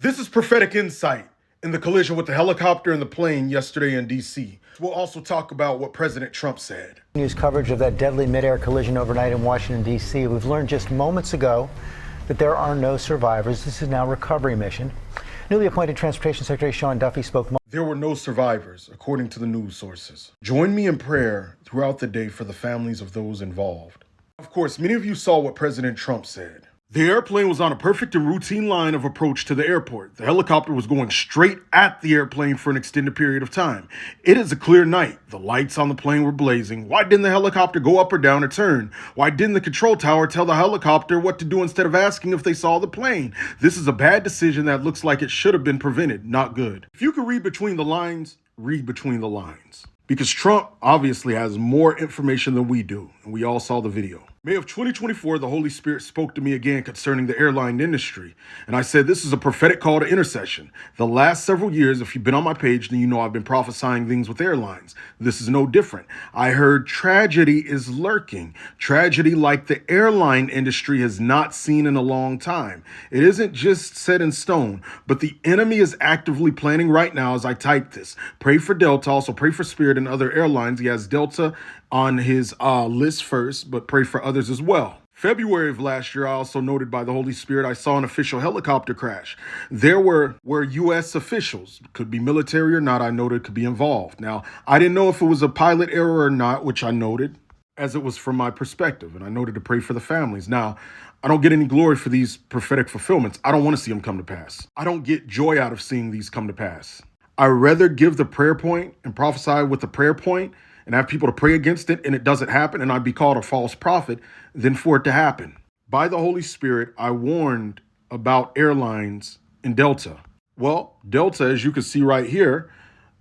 This is prophetic insight in the collision with the helicopter and the plane yesterday in D.C. We'll also talk about what President Trump said. News coverage of that deadly midair collision overnight in Washington, D.C. We've learned just moments ago that there are no survivors. This is now a recovery mission. Newly appointed Transportation Secretary Sean Duffy spoke. There were no survivors, according to the news sources. Join me in prayer throughout the day for the families of those involved. Of course, many of you saw what President Trump said. The airplane was on a perfect and routine line of approach to the airport. The helicopter was going straight at the airplane for an extended period of time. It is a clear night. The lights on the plane were blazing. Why didn't the helicopter go up or down or turn? Why didn't the control tower tell the helicopter what to do instead of asking if they saw the plane? This is a bad decision that looks like it should have been prevented. Not good. If you could read between the lines, read between the lines. Because Trump obviously has more information than we do, and we all saw the video. May of 2024, the Holy Spirit spoke to me again concerning the airline industry, and I said this is a prophetic call to intercession. The last several years, if you've been on my page, then you know I've been prophesying things with airlines. This is no different. I heard tragedy is lurking. Tragedy like the airline industry has not seen in a long time. It isn't just set in stone, but the enemy is actively planning right now as I type this. Pray for Delta, also pray for Spirit and other airlines. He has Delta on his list first, but pray for others as well. February of last year, I also noted by the Holy Spirit, I saw an official helicopter crash. There were U.S. officials, could be military or not, I noted could be involved. Now, I didn't know if it was a pilot error or not, which I noted, as it was from my perspective, and I noted to pray for the families. Now, I don't get any glory for these prophetic fulfillments. I don't want to see them come to pass. I don't get joy out of seeing these come to pass. I rather give the prayer point and prophesy with the prayer point and have people to pray against it and it doesn't happen and I'd be called a false prophet than for it to happen. By the Holy Spirit, I warned about airlines in Delta. Well, Delta, as you can see right here,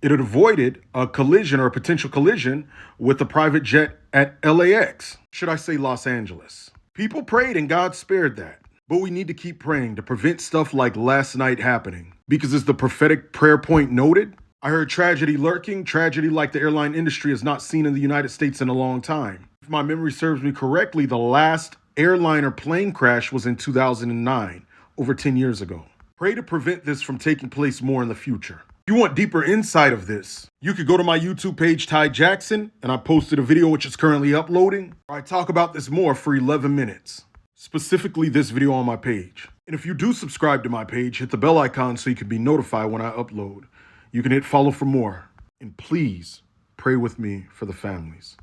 it had avoided a collision or a potential collision with a private jet at LAX. Should I say Los Angeles? People prayed and God spared that. But we need to keep praying to prevent stuff like last night happening. Because as the prophetic prayer point noted, I heard tragedy lurking, tragedy like the airline industry has not seen in the United States in a long time. If my memory serves me correctly, the last airliner plane crash was in 2009, over 10 years ago. Pray to prevent this from taking place more in the future. If you want deeper insight of this, you could go to my YouTube page, Ty Jackson, and I posted a video which is currently uploading. I talk about this more for 11 minutes, specifically this video on my page. And if you do subscribe to my page, hit the bell icon so you can be notified when I upload. You can hit follow for more. And please pray with me for the families.